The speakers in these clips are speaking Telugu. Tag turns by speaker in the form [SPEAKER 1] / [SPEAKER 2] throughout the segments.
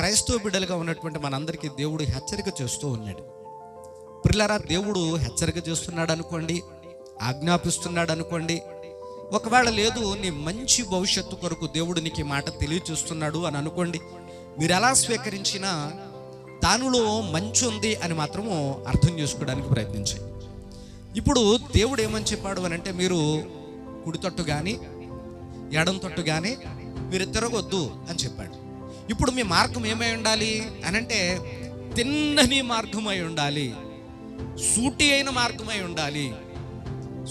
[SPEAKER 1] క్రైస్తవ బిడ్డలుగా ఉన్నటువంటి మనందరికీ దేవుడు హెచ్చరిక చేస్తూ ఉన్నాడు. ప్రియులారా, దేవుడు హెచ్చరిక చేస్తున్నాడు అనుకోండి, ఆజ్ఞాపిస్తున్నాడు అనుకోండి, ఒకవేళ లేదు నీ మంచి భవిష్యత్తు కొరకు దేవుడు నీకు ఈ మాట తెలియచేస్తున్నాడు అని అనుకోండి, మీరు ఎలా స్వీకరించినా దానిలో మంచి ఉంది అని మాత్రము అర్థం చేసుకోవడానికి ప్రయత్నించండి. ఇప్పుడు దేవుడు ఏమని చెప్పాడు అని అంటే, మీరు కుడి తట్టు కానీ ఎడం తట్టు కానీ మీరు తిరగొద్దు అని చెప్పాడు. ఇప్పుడు మీ మార్గం ఏమై ఉండాలి అని అంటే, తిన్నని మార్గమై ఉండాలి, సూటి అయిన మార్గమై ఉండాలి.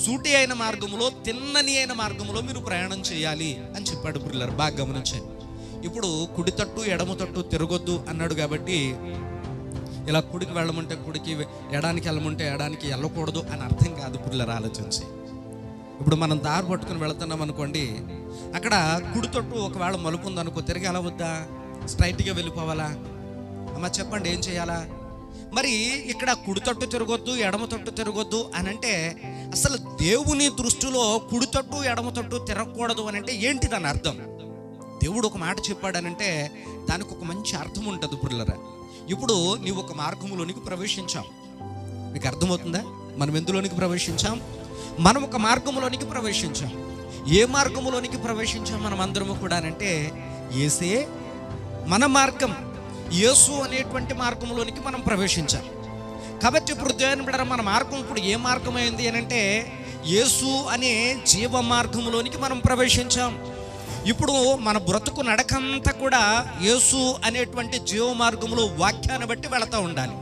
[SPEAKER 1] సూటి అయిన మార్గంలో, తిన్నని అయిన మార్గంలో మీరు ప్రయాణం చేయాలి అని చెప్పాడు. పిల్లలు బాగా గమనించండి. ఇప్పుడు కుడి తట్టు ఎడమ తట్టు తిరగొద్దు అన్నాడు కాబట్టి, ఇలా కుడికి వెళ్ళమంటే కుడికి, ఎడానికి వెళ్ళమంటే ఎడానికి వెళ్ళకూడదు అని అర్థం కాదు. పిల్లలు ఆలోచించి, ఇప్పుడు మనం దారి పట్టుకుని వెళుతున్నాం అనుకోండి, అక్కడ కుడి తట్టు ఒకవేళ మలుపు ఉందనుకో, తిరిగి ఎలా వద్దా? స్ట్రైట్గా వెళ్ళిపోవాలా? అమ్మ చెప్పండి, ఏం చేయాలా? మరి ఇక్కడ కుడి తట్టు తిరగొద్దు ఎడమ తట్టు తిరగొద్దు అని అంటే, అసలు దేవుని దృష్టిలో కుడి తట్టు ఎడమ తట్టు తిరగకూడదు అని అంటే ఏంటి దాని అర్థం? దేవుడు ఒక మాట చెప్పాడనంటే దానికి ఒక మంచి అర్థం ఉంటుంది. పిల్లరా, ఇప్పుడు నీవు ఒక మార్గంలోనికి ప్రవేశించాం. మీకు అర్థమవుతుందా? మనం ఎందులోనికి ప్రవేశించాం? మనం ఒక మార్గంలోనికి ప్రవేశించాం. ఏ మార్గంలోనికి ప్రవేశించాం మనం అందరము కూడా అంటే, యేసే మన మార్గం, యేసు అనేటువంటి మార్గంలోనికి మనం ప్రవేశించాం. కాబట్టి ఇప్పుడు దేవుని బిడ్డలారా, మన మార్గం ఇప్పుడు ఏ మార్గం అయింది అని అంటే, యేసు అనే జీవ మార్గంలోనికి మనం ప్రవేశించాం. ఇప్పుడు మన బ్రతుకు నడకంతా కూడా యేసు అనేటువంటి జీవ మార్గంలో వాక్యాన్ని బట్టి వెళతా ఉండాలి.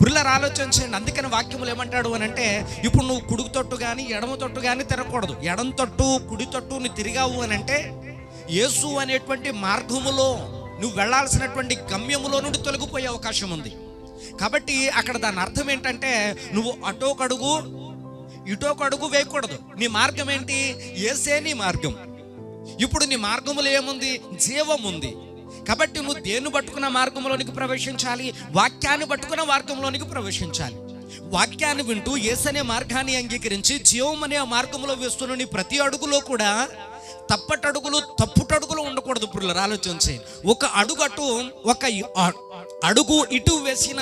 [SPEAKER 1] పిల్లలు ఆలోచించండి. అందుకని వాక్యములు ఏమంటాడు అని అంటే, ఇప్పుడు నువ్వు కుడి తట్టు కానీ ఎడమ తట్టు కానీ తిరగకూడదు. ఎడం తట్టు కుడి తట్టు నువ్వు తిరిగావు అని అంటే, యేసు అనేటువంటి మార్గములో నువ్వు వెళ్ళాల్సినటువంటి గమ్యములో నుండి తొలగిపోయే అవకాశం ఉంది. కాబట్టి అక్కడ దాని అర్థం ఏంటంటే, నువ్వు అటోకడుగు ఇటోకడుగు వేయకూడదు. నీ మార్గం ఏంటి? యేసే నీ మార్గం. ఇప్పుడు నీ మార్గములో ఏముంది? జీవం ఉంది. కాబట్టి నువ్వు దేన్ని పట్టుకున్న మార్గంలోనికి ప్రవేశించాలి? వాక్యాన్ని పట్టుకున్న మార్గంలోనికి ప్రవేశించాలి. వాక్యాన్ని వింటూ యేసు అనే మార్గాన్ని అంగీకరించి జీవం అనే మార్గంలో వేస్తున్న నీ ప్రతి అడుగులో కూడా తప్పటడుగులు తప్పుటడుగులు ఉండకూడదు. ఇప్పుడు ఆలోచించి, ఒక అడుగు అటు ఒక అడుగు ఇటు వేసిన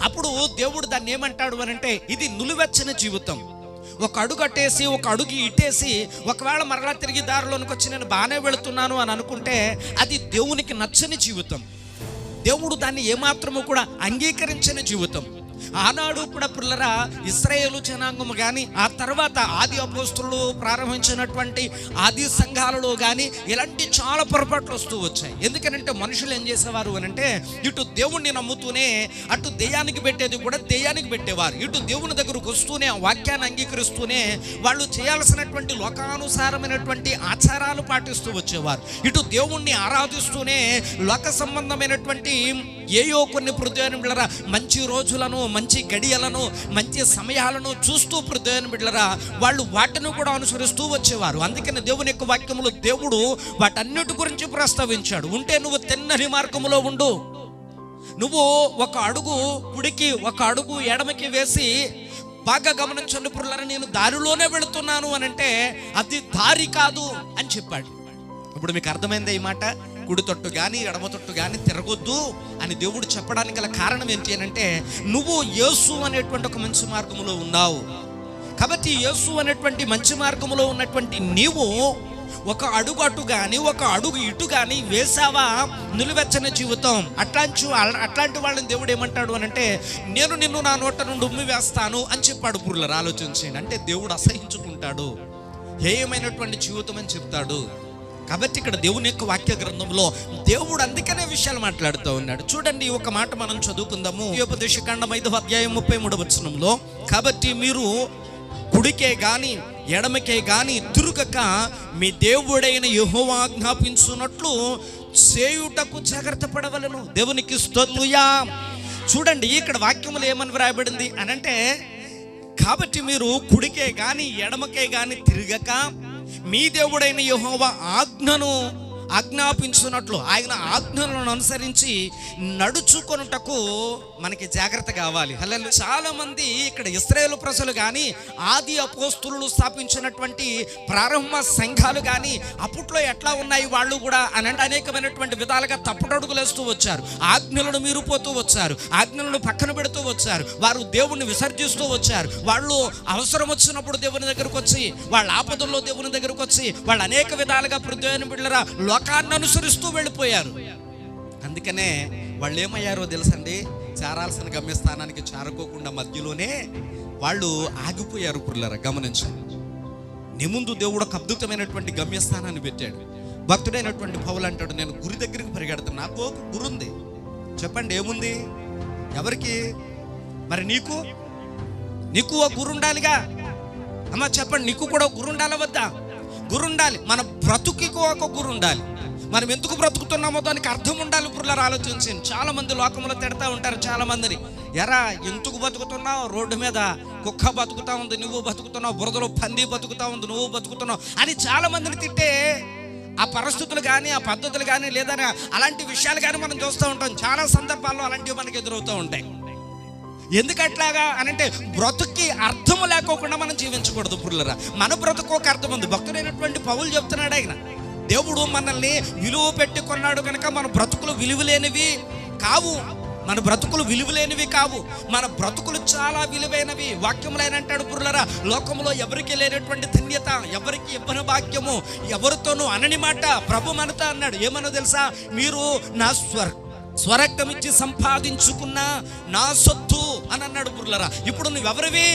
[SPEAKER 1] అప్పుడు దేవుడు దాన్ని ఏమంటాడు అని అంటే, ఇది నిలువెచ్చని జీవితం. ఒక అడుగు అట్టేసి ఒక అడుగు ఇట్టేసి ఒకవేళ మరలా తిరిగి దారిలోనికి వచ్చి నేను బాగానే వెళుతున్నాను అని అనుకుంటే అది దేవునికి నచ్చని జీవితం. దేవుడు దాన్ని ఏమాత్రము కూడా అంగీకరించని జీవితం. ఆనాడు కూడా పిల్లరా, ఇశ్రాయేలు జనాంగము కానీ ఆ తర్వాత ఆది అపోస్తలులు ప్రారంభించినటువంటి ఆది సంఘాలలో కానీ ఇలాంటి చాలా పొరపాట్లు వస్తూ వచ్చాయి. ఎందుకనంటే మనుషులు ఏం చేసేవారు అని అంటే, ఇటు దేవుణ్ణి నమ్ముతూనే అటు దెయ్యానికి పెట్టేది కూడా దెయ్యానికి పెట్టేవారు. ఇటు దేవుని దగ్గరకు వస్తూనే ఆ వాక్యాన్ని అంగీకరిస్తూనే వాళ్ళు చేయాల్సినటువంటి లోకానుసారమైనటువంటి ఆచారాలు పాటిస్తూ వచ్చేవారు. ఇటు దేవుణ్ణి ఆరాధిస్తూనే లోక సంబంధమైనటువంటి ఏయో కొన్ని హృదయాన్ని బిడ్డలారా మంచి రోజులను, మంచి గడియలను, మంచి సమయాలను చూస్తూ హృదయాన్ని బిడ్డలారా వాళ్ళు వాటిని కూడా అనుసరిస్తూ వచ్చేవారు. అందుకని దేవుని యొక్క వాక్యములో దేవుడు వాటన్నిటి గురించి ప్రస్తావించాడు. ఉంటే నువ్వు తిన్నని మార్గములో ఉండు. నువ్వు ఒక అడుగు కుడికి ఒక అడుగు ఎడమకి వేసి, బాగా గమనించండి పిల్లలారా, నేను దారిలోనే వెళుతున్నాను అని అంటే అది దారి కాదు అని చెప్పాడు. ఇప్పుడు మీకు అర్థమైందా ఈ మాట? కుడి తట్టు కానీ ఎడమ తట్టు కానీ తిరగొద్దు అని దేవుడు చెప్పడానికి గల కారణం ఏంటి అని అంటే, నువ్వు యేసు అనేటువంటి ఒక మంచి మార్గంలో ఉన్నావు. కాబట్టి యేసు అనేటువంటి మంచి మార్గంలో ఉన్నటువంటి నీవు ఒక అడుగు అటు కానీ ఒక అడుగు ఇటు కానీ వేసావా, నిలువెచ్చని జీవితం. అట్లాంటి వాళ్ళని దేవుడు ఏమంటాడు అని అంటే, నేను నిన్ను నా నోట నుండి ఉమ్మి వేస్తాను అని చెప్పాడు. పురులరు ఆలోచించండి. అంటే దేవుడు అసహించుకుంటాడు, హేయమైనటువంటి జీవితం అని చెప్తాడు. కాబట్టి ఇక్కడ దేవుని యొక్క వాక్య గ్రంథంలో దేవుడు అందుకనే విషయాలు మాట్లాడుతూ ఉన్నాడు. చూడండి, ఒక మాట మనం చదువుకుందాము. ఉపదేశకాండం 5వ అధ్యాయం 33వ వచనంలో, కాబట్టి మీరు కుడికే గాని ఎడమకే గాని తిరుగక మీ దేవుడైన యెహోవా ఆజ్ఞాపించున్నట్లు చేయుటకు జాగ్రత్త పడవలెను. దేవునికి స్తోత్రముయా. చూడండి, ఇక్కడ వాక్యములు ఏమని వ్రాయబడింది అనంటే, కాబట్టి మీరు కుడికే గాని ఎడమకే గాని తిరగక మీ దేవుడైన యెహోవా ఆజ్ఞను ఆజ్ఞాపించున్నట్లు ఆయన ఆజ్ఞలను అనుసరించి నడుచుకొనుటకు మనకి జాగ్రత్త కావాలి. హల్లెలూయా. చాలా మంది ఇక్కడ ఇశ్రాయేలు ప్రజలు కానీ ఆది అపోస్తులు స్థాపించినటువంటి ప్రారంభ సంఘాలు కానీ అప్పట్లో ఎట్లా ఉన్నాయి వాళ్ళు కూడా అని అంటే అనేకమైనటువంటి విధాలుగా తప్పుడడుగులు వేస్తూ వచ్చారు. ఆజ్ఞలను మీరిపోతూ వచ్చారు, ఆజ్ఞలను పక్కన పెడుతూ వచ్చారు, వారు దేవుణ్ణి విసర్జిస్తూ వచ్చారు. వాళ్ళు అవసరం వచ్చినప్పుడు దేవుని దగ్గరకు వచ్చి, వాళ్ళ ఆపదల్లో దేవుని దగ్గరకు వచ్చి వాళ్ళు అనేక విధాలుగా ప్రత్యేక బిడ్డలరా లోకాన్ని అనుసరిస్తూ వెళ్ళిపోయారు. అందుకనే వాళ్ళు ఏమయ్యారో తెలుసండి, చేరాల్సిన గమ్యస్థానానికి చేరుకోకుండా మధ్యలోనే వాళ్ళు ఆగిపోయారు. పుల్లరా గమనించండి, నీ ముందు దేవుడు ఒక అద్భుతమైనటువంటి గమ్యస్థానాన్ని పెట్టాడు. భక్తుడైనటువంటి పౌలు అంటాడు, నేను గురి దగ్గరికి పరిగెడతాను, నాకు ఒక గురి ఉంది. చెప్పండి ఏముంది? ఎవరికి? మరి నీకు ఒక గురి ఉండాలిగా. అమ్మ చెప్పండి, నీకు కూడా గురి ఉండాలి వద్దా? గురి ఉండాలి. మన బ్రతుకుకు ఒక గురి ఉండాలి. మనం ఎందుకు బ్రతుకుతున్నామో దానికి అర్థం ఉండాలి. పుర్లారా ఆలోచించండి. చాలా మంది లోకంలో తిడతా ఉంటారు చాలా మందిని, ఎరా ఎందుకు బతుకుతున్నావు? రోడ్డు మీద కుక్క బతుకుతా ఉంది, నువ్వు బతుకుతున్నావు. బురదలో పంది బతుకుతా ఉంది, నువ్వు బతుకుతున్నావు అని చాలా మందిని తిట్టే ఆ పరిస్థితులు కానీ ఆ పద్ధతులు కానీ లేదా అలాంటి విషయాలు కానీ మనం చూస్తూ ఉంటాం. చాలా సందర్భాల్లో అలాంటివి మనకు ఎదురవుతూ ఉంటాయి. ఎందుకట్లాగా అనంటే బ్రతుక్కి అర్థము లేకోకుండా మనం జీవించకూడదు. పుర్లరా మన బ్రతుకు ఒక అర్థం ఉంది. భక్తుడైనటువంటి పౌలు చెప్తున్నాడు, ఆయన దేవుడు మనల్ని విలువ పెట్టుకున్నాడు కనుక మన బ్రతుకులు విలువలేనివి కావు. మన బ్రతుకులు విలువలేనివి కావు, మన బ్రతుకులు చాలా విలువైనవి. వాక్యములైనంటాడు పుర్లరా, లోకంలో ఎవరికి లేనటువంటి ధన్యత, ఎవరికి ఇవ్వని భాగ్యము ఎవరితోనూ అనని మాట ప్రభు మనతో అన్నాడు. ఏమనో తెలుసా? మీరు నా స్వరక్తం ఇచ్చి సంపాదించుకున్న నా సొత్తు అని అన్నాడు పుర్లరా. ఇప్పుడు నువ్వెవరివి?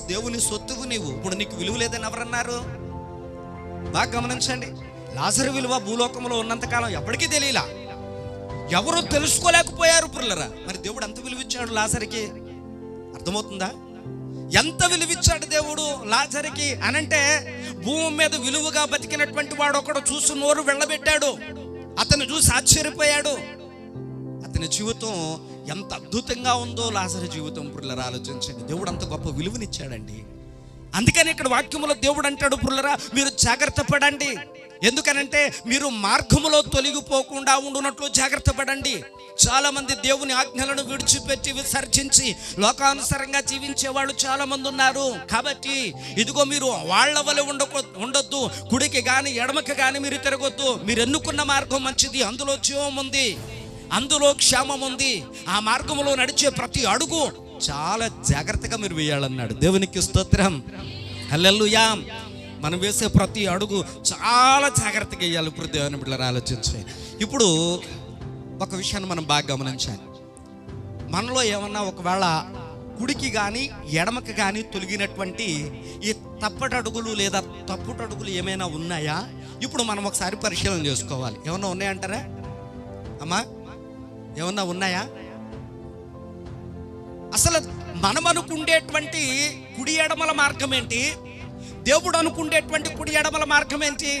[SPEAKER 1] దేవుని సొత్తువు నీవు. ఇప్పుడు నీకు విలువ లేదని ఎవరన్నారు? బాగా గమనించండి. లాజరు విలువ భూలోకంలో ఉన్నంతకాలం ఎవరికీ తెలియలా, ఎవరు తెలుసుకోలేకపోయారు పుర్లరా. మరి దేవుడు ఎంత విలువిచ్చాడు లాజరుకి? అర్థమవుతుందా? ఎంత విలువిచ్చాడు దేవుడు లాజరుకి అనంటే, భూమి మీద విలువగా బతికినటువంటి వాడు ఒకడు చూసి నోరు వెళ్ళబెట్టాడు. అతను చూసి ఆశ్చర్యపోయాడు. అతని జీవితం ఎంత అద్భుతంగా ఉందో లాజరు జీవితం. పుర్లరా ఆలోచించండి, దేవుడు అంత గొప్ప విలువనిచ్చాడండి. అందుకని ఇక్కడ వాక్యములో దేవుడు అంటాడు, పుర్లరా మీరు జాగ్రత్త పడండి. ఎందుకనంటే మీరు మార్గములో తొలగిపోకుండా ఉండునట్లు జాగ్రత్త పడండి. చాలా మంది దేవుని ఆజ్ఞలను విడిచిపెట్టి విసర్జించి లోకానుసారంగా జీవించే వాళ్ళు చాలా మంది ఉన్నారు. కాబట్టి ఇదిగో మీరు వాళ్ళ వలె ఉండొద్దు. కుడికి కానీ ఎడమకి కానీ మీరు తిరగొద్దు. మీరు ఎన్నుకున్న మార్గం మంచిది, అందులో జీవం ఉంది, అందులో క్షేమం ఉంది. ఆ మార్గంలో నడిచే ప్రతి అడుగు చాలా జాగ్రత్తగా మీరు వేయాలన్నాడు. దేవునికి స్తోత్రం, హల్లెలూయా. మనం వేసే ప్రతి అడుగు చాలా జాగ్రత్తగా వేయాలి. ఇప్పుడు దేవుని బిడ్డలారా ఆలోచించి, ఇప్పుడు ఒక విషయాన్ని మనం బాగా గమనించాలి. మనలో ఏమన్నా ఒకవేళ కుడికి కానీ ఎడమకి కానీ తొలగినటువంటి ఈ తప్పటడుగులు లేదా తప్పుటడుగులు ఏమైనా ఉన్నాయా? ఇప్పుడు మనం ఒకసారి పరిశీలన చేసుకోవాలి. ఏమన్నా ఉన్నాయంటారా అమ్మా? ఏమన్నా ఉన్నాయా? అసలు మనం అనుకుండేటువంటి కుడి ఎడమల మార్గం ఏంటి? దేవుడు అనుకుండేటువంటి కుడి ఎడమల మార్గం ఏంటి?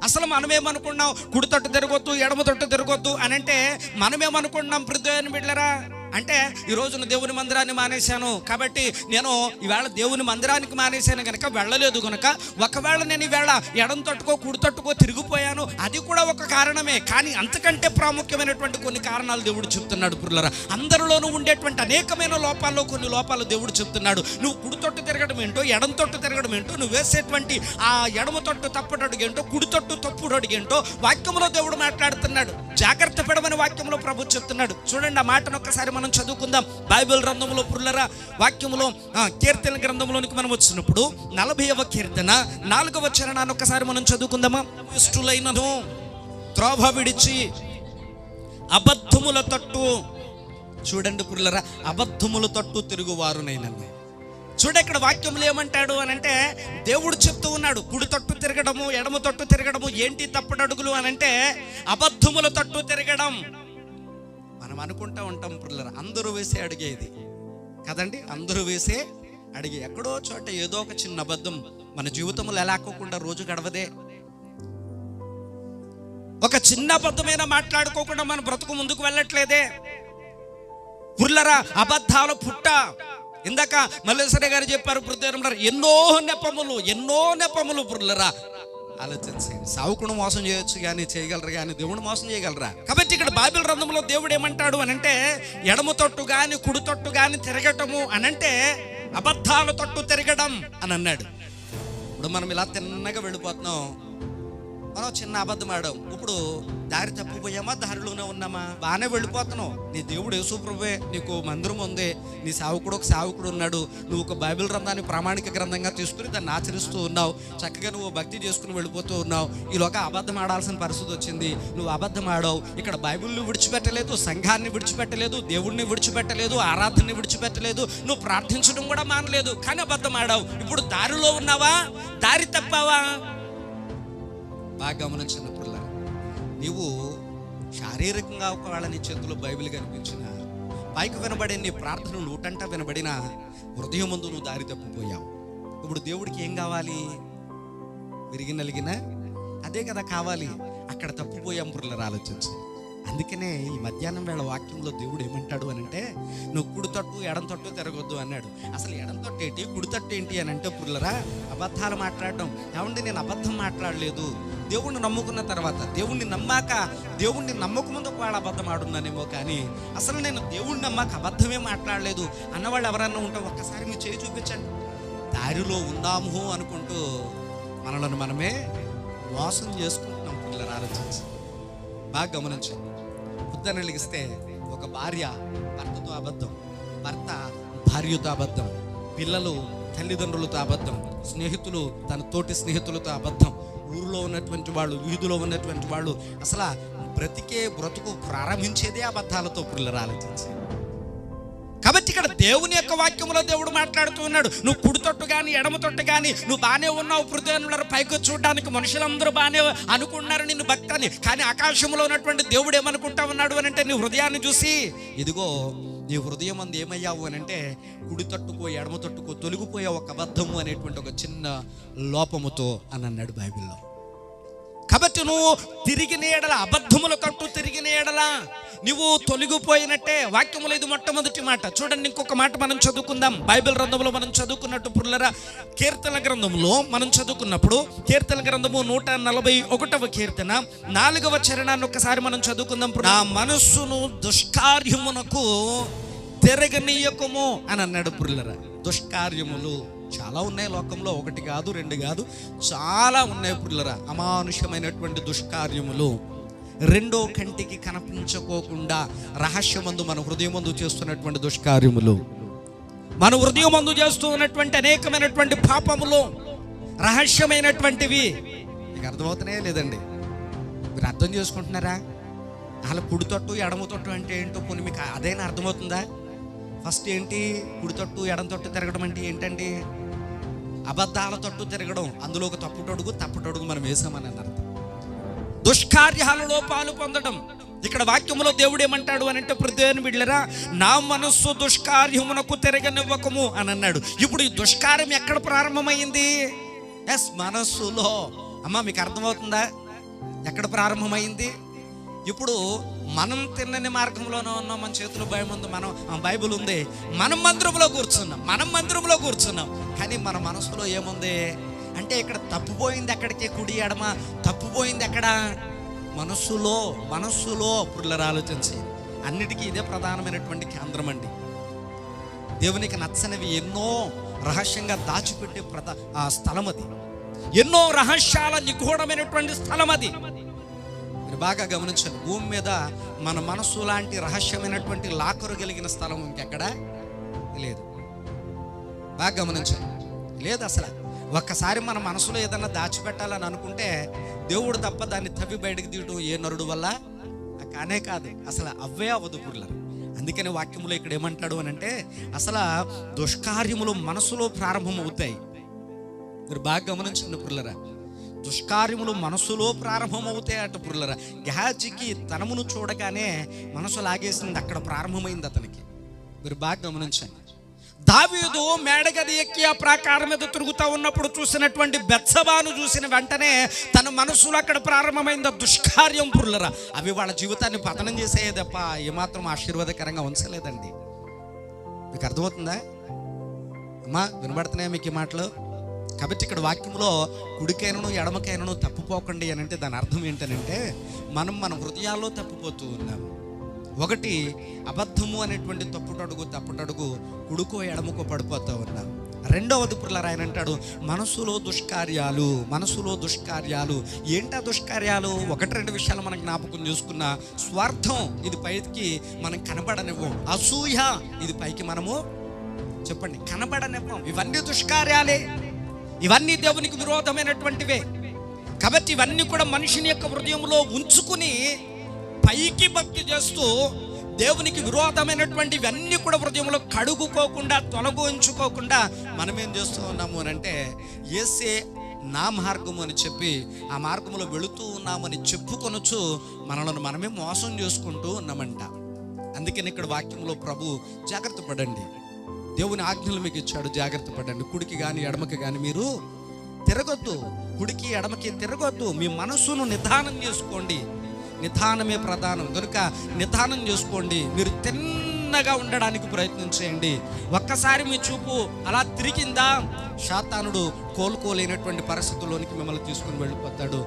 [SPEAKER 1] అసలు మనమేమనుకున్నాం? కుడి తట్టు తిరగొద్దు, ఎడమ తట్టు తిరగొద్దు అని అంటే మనమేమనుకున్నాం? ప్రతిని బిడ్డలరా అంటే ఈ రోజున దేవుని మందిరాన్ని మానేశాను కాబట్టి నేను ఈవేళ దేవుని మందిరానికి మానేశాను కనుక వెళ్ళలేదు కనుక ఒకవేళ నేను ఈవేళ ఎడం తట్టుకో కుడి తట్టుకో తిరిగిపోయాను, అది కూడా ఒక కారణమే. కానీ అంతకంటే ప్రాముఖ్యమైనటువంటి కొన్ని కారణాలు దేవుడు చెప్తున్నాడు. పుర్లరా అందరిలోనూ ఉండేటువంటి అనేకమైన లోపాల్లో కొన్ని లోపాలు దేవుడు చెప్తున్నాడు. నువ్వు కుడి తొట్టు తిరగడం ఏంటో, ఎడం తొట్టు తిరగడం ఏంటో, నువ్వు వేసేటువంటి ఆ ఎడమ తొట్టు తప్పుడు అడుగేంటో, కుడి తొట్టు తప్పుడు అడుగేంటో వాక్యంలో దేవుడు మాట్లాడుతున్నాడు. జాగ్రత్త పడమని వాక్యంలో ప్రభు చెప్తున్నాడు. చూడండి, ఆ మాటను ఒక్కసారి మనం చదువుకుందాం. బైబిల్ గ్రంథంలో పుర్లరా వాక్యములో కీర్తన గ్రంథంలోనికి మనం వచ్చినప్పుడు 40వ కీర్తన 4వ వచనాన్ని ఒక్కసారి మనం చదువుకుందామా? ఇష్టులైనను త్రోవ విడిచి అబద్ధముల తట్టు, చూడండి పుర్లరా, అబద్ధముల తట్టు తిరుగువారునైనను. చూడ ఇక్కడ వాక్యములు ఏమంటాడు అని అంటే, దేవుడు చెప్తూ ఉన్నాడు కుడి తట్టు తిరగడము, ఎడమ తట్టు తిరగడము ఏంటి తప్పుడడుగులు అని అంటే అబద్ధముల తట్టు తిరగడం. మనం అనుకుంటా ఉంటాం పుర్లరా, అందరూ వేసే అడిగేది కదండి, అందరూ వేసే అడిగే. ఎక్కడో చోట ఏదో ఒక చిన్న అబద్ధం మన జీవితంలో ఎలాకోకుండా రోజు గడవదే. ఒక చిన్న అబద్ధమైన మాట్లాడుకోకుండా మన బ్రతుకు ముందుకు వెళ్ళట్లేదే పుర్లరా. అబద్ధాల పుట్ట. ఇందాక మల్లేశ్వర గారు చెప్పారు, ఎన్నో నెపములు పుర్లరా ఆలోచించండి. సావుకుడు మోసం చేయొచ్చు కానీ చేయగలరు కానీ దేవుడు మోసం చేయగలరా? కాబట్టి ఇక్కడ బైబిల్ గ్రంథంలో దేవుడు ఏమంటాడు అనంటే, ఎడమ తొట్టు గాని కుడి తొట్టు గాని తిరగటము అనంటే అబద్ధాల తొట్టు తిరగడం అని అన్నాడు. ఇప్పుడు మనం ఇలా తిన్నగా వెళ్ళిపోతున్నాం, మనం చిన్న అబద్ధం ఆడాం, ఇప్పుడు దారి తప్పిపోయామా దారిలోనే ఉన్నామా? బాగానే వెళ్ళిపోతున్నావు. నీ దేవుడు యేసు ప్రభువే, నీకు మందిరం ఉంది, నీ సేవకుడు ఒక సేవకుడు ఉన్నాడు, నువ్వు ఒక బైబిల్ గ్రంథాన్ని ప్రామాణిక గ్రంథంగా తీసుకుని దాన్ని ఆచరిస్తూ ఉన్నావు, చక్కగా నువ్వు భక్తి చేసుకుని వెళ్ళిపోతూ ఉన్నావు. ఈలోగా అబద్ధం ఆడాల్సిన పరిస్థితి వచ్చింది, నువ్వు అబద్ధం ఆడావు. ఇక్కడ బైబిల్ని విడిచిపెట్టలేదు, సంఘాన్ని విడిచిపెట్టలేదు, దేవుడిని విడిచిపెట్టలేదు, ఆరాధనని విడిచిపెట్టలేదు, నువ్వు ప్రార్థించడం కూడా మానలేదు, కానీ అబద్ధం ఆడావు. ఇప్పుడు దారిలో ఉన్నావా, దారి తప్పావా? బాగా గమనించిన పిల్లలు, నీవు శారీరకంగా ఒకవేళ నీ చేతిలో బైబిల్ కనిపించిన, పైకి వినబడే నీ ప్రార్థనలు నూటంట వినబడిన హృదయం ముందు నువ్వు దారి తప్పిపోయావు. ఇప్పుడు దేవుడికి ఏం కావాలి? విరిగి నలిగిన అదే కదా కావాలి. అక్కడ తప్పిపోయాం పిల్లలు, ఆలోచించి. అందుకనే ఈ మధ్యాహ్నం వేళ వాక్యంలో దేవుడు ఏమంటాడు అని అంటే, నువ్వు కుడి తట్టు ఎడం తట్టు తిరగొద్దు అన్నాడు. అసలు ఎడం తట్టు ఏంటి, కుడి తట్టు ఏంటి అని అంటే పుల్లరా, అబద్ధాలు మాట్లాడడం. ఏమంటే నేను అబద్ధం మాట్లాడలేదు, దేవుణ్ణి నమ్ముకున్న తర్వాత, దేవుణ్ణి నమ్మాక, దేవుణ్ణి నమ్మకముందు ఒకవేళ అబద్ధం ఆడున్నానేమో, కానీ అసలు నేను దేవుణ్ణి నమ్మాక అబద్ధమే మాట్లాడలేదు అన్నవాళ్ళు ఎవరన్నా ఉంటే ఒక్కసారి మీరు చేయి చూపించండి. దారిలో ఉందాము అనుకుంటూ మనలను మనమే మోసం చేసుకుంటున్నాం పిల్లలు, ఆలోచించి. బాగా గమనించండి. బుద్ధని వెలిగిస్తే ఒక భార్య భర్తతో అబద్ధం, భర్త భార్యతో అబద్ధం, పిల్లలు తల్లిదండ్రులతో అబద్ధం, స్నేహితులు తన తోటి స్నేహితులతో అబద్ధం, ఊరిలో ఉన్నటువంటి వాళ్ళు, వీధిలో ఉన్నటువంటి వాళ్ళు, అసలు బ్రతుకు ప్రారంభించేదే అబద్ధాలతో పిల్లలు, ఆలోచించి. కాబట్టి ఇక్కడ దేవుని యొక్క వాక్యంలో దేవుడు మాట్లాడుతూ ఉన్నాడు, నువ్వు కుడి తొట్టు కానీ ఎడమ తొట్టు కానీ నువ్వు బాగానే ఉన్నావు. హృదయంలో పైకి చూడడానికి మనుషులందరూ బాగానే అనుకున్నారు నిన్ను భక్తి అని, కానీ ఆకాశంలో ఉన్నటువంటి దేవుడు ఏమనుకుంటా ఉన్నాడు అని అంటే, నీ హృదయాన్ని చూసి, ఇదిగో నీ హృదయం అందు ఏమయ్యావు అని అంటే, కుడి తట్టుకో ఎడమ తట్టుకో తొలగిపోయే ఒక అబద్ధము అనేటువంటి ఒక చిన్న లోపముతో అని అన్నాడు బైబిల్లో. కాబట్టి నువ్వు తిరిగిన ఎడల, అబద్ధముల తట్టు తిరిగిన ఎడల నువ్వు తొలగిపోయినట్టే. వాక్యములో ఇది మొట్టమొదటి మాట. చూడండి, ఇంకొక మాట మనం చదువుకుందాం. బైబిల్ గ్రంథంలో మనం చదువుకున్నట్టు పుల్లరా, కీర్తన గ్రంథంలో మనం చదువుకున్నప్పుడు, కీర్తన గ్రంథము 141వ కీర్తన 4వ చరణాన్ని ఒకసారి మనం చదువుకుందాం. నా మనస్సును దుష్కార్యమునకు తిరగనీయకము అని అన్నాడు పుల్లరా. దుష్కార్యములు చాలా ఉన్నాయి లోకంలో, ఒకటి కాదు రెండు కాదు, చాలా ఉన్నాయి పుల్లరా. అమానుషమైనటువంటి దుష్కార్యములు, రెండో కంటికి కనిపించుకోకుండా రహస్యమందు మన హృదయమందు చేస్తున్నటువంటి దుష్కార్యములు, మన హృదయమందు చేస్తూ ఉన్నటువంటి అనేకమైనటువంటి పాపములు, రహస్యమైనటువంటివి. మీకు అర్థమవుతున్నాయా లేదండి? మీరు అర్థం చేసుకుంటున్నారా? అలా కుడి తట్టు ఎడమ తట్టు అంటే ఏంటో కొన్ని మీకు అదైనా అర్థమవుతుందా? ఫస్ట్ ఏంటి, కుడి తట్టు ఎడమ తట్టు తిరగడం అంటే ఏంటండి? అబద్ధాల తట్టు తిరగడం. అందులో ఒక తప్పుటడుగు మనం వేసామని అర్థం. దుష్కార్యాలలో పాలు పొందడం. ఇక్కడ వాక్యములో దేవుడు ఏమంటాడు అని అంటే, హృదయాన్ని బిడ్డలారా, నా మనస్సు దుష్కార్యమునకు తిరగనివ్వకము అని అన్నాడు. ఇప్పుడు ఈ దుష్కార్యం ఎక్కడ ప్రారంభమైంది? మనస్సులో. అమ్మ మీకు అర్థమవుతుందా ఎక్కడ ప్రారంభమైంది? ఇప్పుడు మనం తిన్నని మార్గంలోనే ఉన్నాం, మన చేతిలో బైబిల్ ఉంది, మనం మందిరంలో కూర్చున్నాం, కానీ మన మనసులో ఏముంది అంటే, ఇక్కడ తప్పుపోయింది ఎక్కడికి, కుడి ఎడమ తప్పుపోయింది ఎక్కడ? మనస్సులో పుల్లలు, ఆలోచించి. అన్నిటికీ ఇదే ప్రధానమైనటువంటి కేంద్రం అండి. దేవునికి నచ్చనివి ఎన్నో రహస్యంగా దాచిపెట్టే స్థలం అది, ఎన్నో రహస్యాల నిగూఢమైనటువంటి స్థలం అది. మీరు బాగా గమనించండి, భూమి మీద మన మనస్సు లాంటి రహస్యమైనటువంటి లాకరు కలిగిన స్థలం ఇంకెక్కడా లేదు. బాగా గమనించండి, లేదు అసలు. ఒక్కసారి మన మనసులో ఏదన్నా దాచిపెట్టాలని అనుకుంటే, దేవుడు తప్ప దాన్ని తవ్వి బయటకు తీయడం ఏ నరుడు వల్ల కానే కాదు, అసలు అవే అవ్వదు పుర్లరు. అందుకని వాక్యములో ఇక్కడ ఏమంటాడు అని అంటే, అసలు దుష్కార్యములు మనసులో ప్రారంభం అవుతాయి. మీరు బాగా గమనించండి పుర్లరా, దుష్కార్యములు మనసులో ప్రారంభమవుతాయి అట పుర్లరా. గెహాజీకి తనమును చూడగానే మనసు లాగేసింది, అక్కడ ప్రారంభమైంది అతనికి. మీరు బాగా గమనించండి. దావీదు మేడగది ఎక్కి ఆ ప్రాకారం మీద తిరుగుతూ ఉన్నప్పుడు చూసినటువంటి బెత్సబాను చూసిన వెంటనే తన మనసులో అక్కడ ప్రారంభమైంది దుష్కార్యం పుర్లరా. అవి వాళ్ళ జీవితాన్ని పతనం చేసేయే తప్ప ఏమాత్రం ఆశీర్వాదకరంగా ఉంచలేదండి. మీకు అర్థమవుతుందా అమ్మా? వినబడుతున్నాయా మీకు ఈ మాటలు? కాబట్టి ఇక్కడ వాక్యంలో కుడికైనను ఎడమకైనను తప్పుపోకండి అని అంటే దాని అర్థం ఏంటనంటే మన హృదయాల్లో తప్పిపోతూ ఉన్నాం. ఒకటి అబద్ధము అనేటువంటి తప్పుటడుగు కుడుకో ఎడమకో పడిపోతూ ఉన్నాం. రెండవది పుల్లర ఆయన అంటాడు మనసులో దుష్కార్యాలు. ఏంటా దుష్కార్యాలు? ఒకటి రెండు విషయాలు మనం జ్ఞాపకం చేసుకున్న. స్వార్థం, ఇది పైకి మనం కనబడనివ్వం. అసూయ, ఇది పైకి మనము చెప్పండి కనబడనివ్వం. ఇవన్నీ దుష్కార్యాలే, ఇవన్నీ దేవునికి విరోధమైనటువంటివే. కాబట్టి ఇవన్నీ కూడా మనిషిని యొక్క హృదయంలో ఉంచుకుని పైకి భక్తి చేస్తూ దేవునికి విరోధమైనటువంటి ఇవన్నీ కూడా హృదయంలో కడుగుకోకుండా తొలగించుకోకుండా మనం ఏం చేస్తూ ఉన్నాము అని అంటే యేసే నా మార్గము అని చెప్పి ఆ మార్గంలో వెళుతూ ఉన్నామని చెప్పుకొనొచ్చు మనలను మనమే మోసం చేసుకుంటూ ఉన్నామంట. అందుకని ఇక్కడ వాక్యంలో ప్రభు జాగ్రత్త పడండి, దేవుని ఆజ్ఞలు మీకు ఇచ్చాడు, జాగ్రత్త పడండి. కుడికి కానీ ఎడమకి కానీ మీరు తిరగొద్దు, కుడికి ఎడమకి తిరగొద్దు. మీ మనసును నిదానం చేసుకోండి, నిదానమే ప్రధానం కనుక నిదానం చేసుకోండి. మీరు తిన్నగా ఉండడానికి ప్రయత్నం చేయండి. ఒక్కసారి మీ చూపు అలా తిరిగిందా సాతానుడు కోలుకోలేనటువంటి పరిస్థితుల్లోనికి మిమ్మల్ని తీసుకుని వెళ్ళిపోతాడు.